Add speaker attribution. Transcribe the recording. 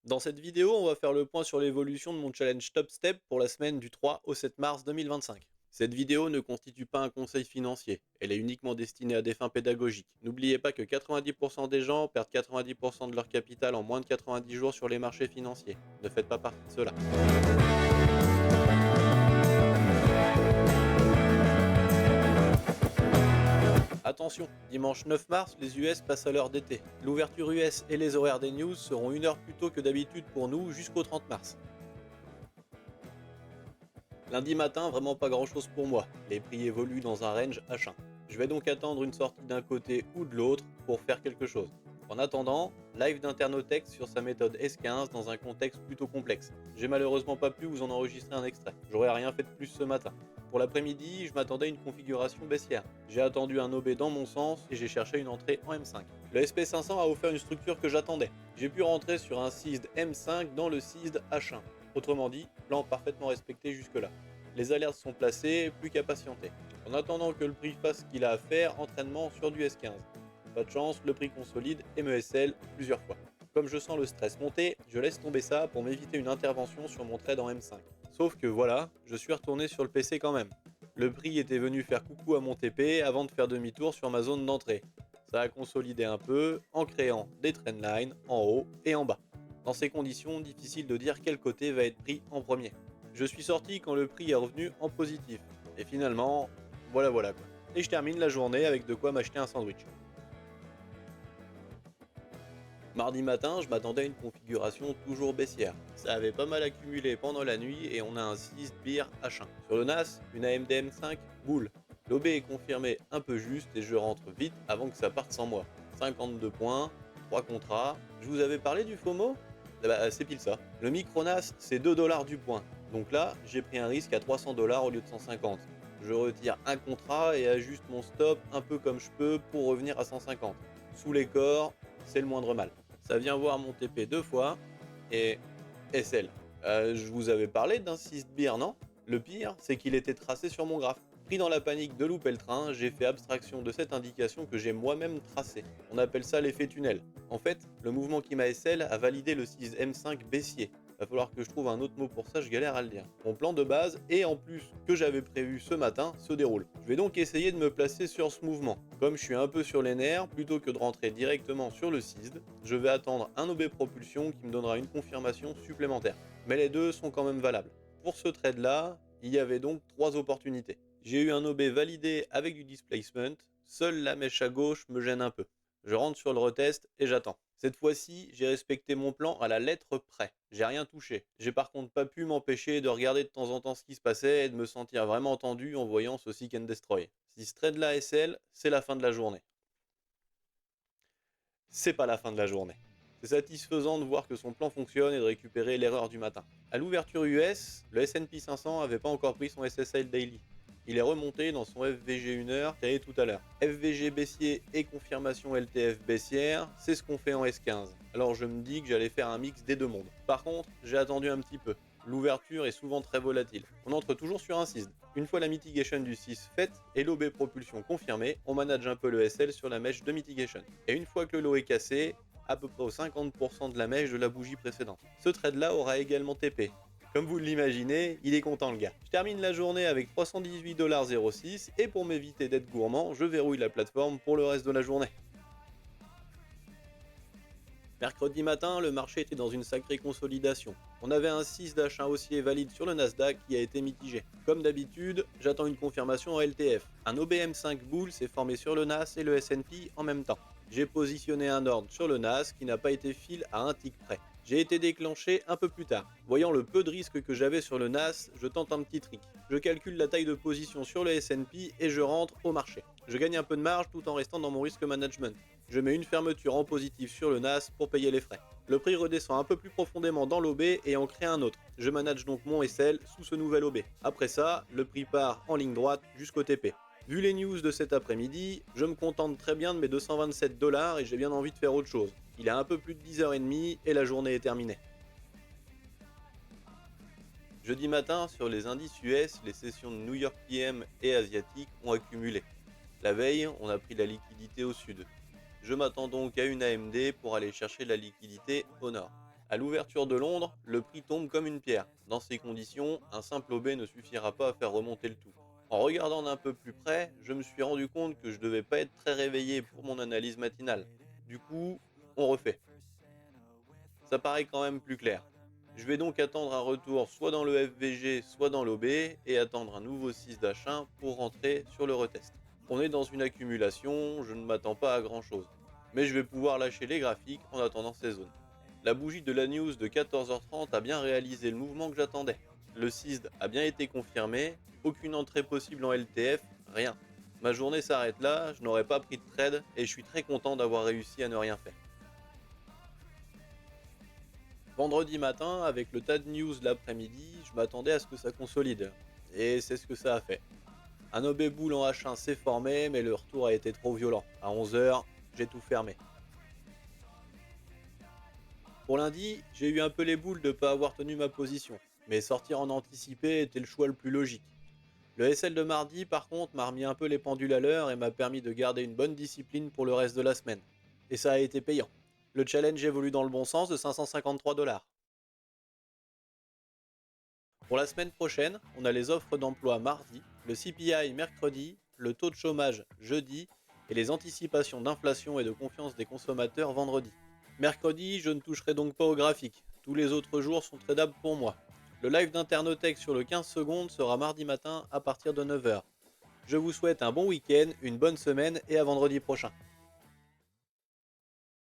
Speaker 1: Dans cette vidéo, on va faire le point sur l'évolution de mon challenge Top Step pour la semaine du 3 au 7 mars 2025. Cette vidéo ne constitue pas un conseil financier, elle est uniquement destinée à des fins pédagogiques. N'oubliez pas que 90% des gens perdent 90% de leur capital en moins de 90 jours sur les marchés financiers. Ne faites pas partie de cela. Attention, dimanche 9 mars, les US passent à l'heure d'été. L'ouverture US et les horaires des news seront une heure plus tôt que d'habitude pour nous jusqu'au 30 mars. Lundi matin, vraiment pas grand chose pour moi. Les prix évoluent dans un range H1. Je vais donc attendre une sortie d'un côté ou de l'autre pour faire quelque chose. En attendant, live d'Internotex sur sa méthode S15 dans un contexte plutôt complexe. J'ai malheureusement pas pu vous en enregistrer un extrait. J'aurais rien fait de plus ce matin. Pour l'après-midi, je m'attendais à une configuration baissière. J'ai attendu un OB dans mon sens et j'ai cherché une entrée en M5. Le SP500 a offert une structure que j'attendais. J'ai pu rentrer sur un seized M5 dans le seized H1. Autrement dit, plan parfaitement respecté jusque-là. Les alertes sont placées, plus qu'à patienter. En attendant que le prix fasse ce qu'il a à faire, entraînement sur du S15. Pas de chance, le prix consolide et me SL plusieurs fois. Comme je sens le stress monter, je laisse tomber ça pour m'éviter une intervention sur mon trade en M5. Sauf que voilà, je suis retourné sur le PC quand même. Le prix était venu faire coucou à mon TP avant de faire demi-tour sur ma zone d'entrée. Ça a consolidé un peu en créant des trendlines en haut et en bas. Dans ces conditions, difficile de dire quel côté va être pris en premier. Je suis sorti quand le prix est revenu en positif. Et finalement, voilà quoi. Et je termine la journée avec de quoi m'acheter un sandwich. Mardi matin, je m'attendais à une configuration toujours baissière. Ça avait pas mal accumulé pendant la nuit et on a un 6 beer H1. Sur le NAS, une AMD M5 boule. L'OB est confirmé un peu juste et je rentre vite avant que ça parte sans moi. 52 points, 3 contrats. Je vous avais parlé du FOMO? Eh bah, c'est pile ça. Le Micronas, c'est 2 dollars du point. Donc là, j'ai pris un risque à 300 dollars au lieu de 150. Je retire un contrat et ajuste mon stop un peu comme je peux pour revenir à 150. Sous les corps, c'est le moindre mal. Ça vient voir mon TP deux fois et SL. Je vous avais parlé d'un 6 beer, non? Le pire, c'est qu'il était tracé sur mon graphe. Pris dans la panique de louper le train, j'ai fait abstraction de cette indication que j'ai moi-même tracée. On appelle ça l'effet tunnel. En fait, le mouvement qui m'a SL a validé le 6 M5 baissier. Va falloir que je trouve un autre mot pour ça, je galère à le dire. Mon plan de base, et en plus que j'avais prévu ce matin, se déroule. Je vais donc essayer de me placer sur ce mouvement. Comme je suis un peu sur les nerfs, plutôt que de rentrer directement sur le CISD, je vais attendre un OB propulsion qui me donnera une confirmation supplémentaire. Mais les deux sont quand même valables. Pour ce trade là, il y avait donc trois opportunités. J'ai eu un OB validé avec du displacement, seule la mèche à gauche me gêne un peu. Je rentre sur le retest et j'attends. Cette fois-ci, j'ai respecté mon plan à la lettre près. J'ai rien touché. J'ai par contre pas pu m'empêcher de regarder de temps en temps ce qui se passait et de me sentir vraiment tendu en voyant ce Seek and Destroy. Si ce trade là SL, c'est la fin de la journée. C'est pas la fin de la journée. C'est satisfaisant de voir que son plan fonctionne et de récupérer l'erreur du matin. À l'ouverture US, le S&P 500 avait pas encore pris son SSL Daily. Il est remonté dans son FVG 1 heure créé tout à l'heure. FVG baissier et confirmation LTF baissière, c'est ce qu'on fait en S15. Alors je me dis que j'allais faire un mix des deux mondes. Par contre, j'ai attendu un petit peu. L'ouverture est souvent très volatile. On entre toujours sur un 6. Une fois la mitigation du 6 faite et l'OB propulsion confirmée, on manage un peu le SL sur la mèche de mitigation. Et une fois que le lot est cassé, à peu près aux 50% de la mèche de la bougie précédente. Ce trade là aura également TP. Comme vous l'imaginez, il est content le gars. Je termine la journée avec 318,06$ et pour m'éviter d'être gourmand, je verrouille la plateforme pour le reste de la journée. Mercredi matin, le marché était dans une sacrée consolidation. On avait un 6 d'achat haussier valide sur le Nasdaq qui a été mitigé. Comme d'habitude, j'attends une confirmation en LTF. Un OBM5 Bull s'est formé sur le NAS et le S&P en même temps. J'ai positionné un ordre sur le NAS qui n'a pas été fill à un tick près. J'ai été déclenché un peu plus tard. Voyant le peu de risque que j'avais sur le NAS, je tente un petit trick. Je calcule la taille de position sur le S&P et je rentre au marché. Je gagne un peu de marge tout en restant dans mon risque management. Je mets une fermeture en positif sur le NAS pour payer les frais. Le prix redescend un peu plus profondément dans l'OB et en crée un autre. Je manage donc mon SL sous ce nouvel OB. Après ça, le prix part en ligne droite jusqu'au TP. Vu les news de cet après-midi, je me contente très bien de mes 227$ et j'ai bien envie de faire autre chose. Il est un peu plus de 10h30 et la journée est terminée. Jeudi matin, sur les indices US, les sessions de New York PM et asiatiques ont accumulé. La veille, on a pris la liquidité au sud. Je m'attends donc à une AMD pour aller chercher la liquidité au nord. À l'ouverture de Londres, le prix tombe comme une pierre. Dans ces conditions, un simple OB ne suffira pas à faire remonter le tout. En regardant d'un peu plus près, je me suis rendu compte que je devais pas être très réveillé pour mon analyse matinale. Du coup, on refait. Ça paraît quand même plus clair. Je vais donc attendre un retour soit dans le FVG, soit dans l'OB, et attendre un nouveau 6 d'achin pour rentrer sur le retest. On est dans une accumulation, je ne m'attends pas à grand chose. Mais je vais pouvoir lâcher les graphiques en attendant ces zones. La bougie de la news de 14h30 a bien réalisé le mouvement que j'attendais. Le CISD a bien été confirmé, aucune entrée possible en LTF, rien. Ma journée s'arrête là, je n'aurai pas pris de trade et je suis très content d'avoir réussi à ne rien faire. Vendredi matin, avec le tas de news l'après-midi, je m'attendais à ce que ça consolide. Et c'est ce que ça a fait. Un OB boule en H1 s'est formé, mais le retour a été trop violent. À 11h, j'ai tout fermé. Pour lundi, j'ai eu un peu les boules de ne pas avoir tenu ma position, mais sortir en anticipé était le choix le plus logique. Le SL de mardi, par contre, m'a remis un peu les pendules à l'heure et m'a permis de garder une bonne discipline pour le reste de la semaine. Et ça a été payant. Le challenge évolue dans le bon sens de 553 $. Pour la semaine prochaine, on a les offres d'emploi mardi, le CPI mercredi, le taux de chômage jeudi et les anticipations d'inflation et de confiance des consommateurs vendredi. Mercredi, je ne toucherai donc pas au graphique. Tous les autres jours sont tradables pour moi. Le live d'Internotech sur le 15 secondes sera mardi matin à partir de 9h. Je vous souhaite un bon week-end, une bonne semaine et à vendredi prochain.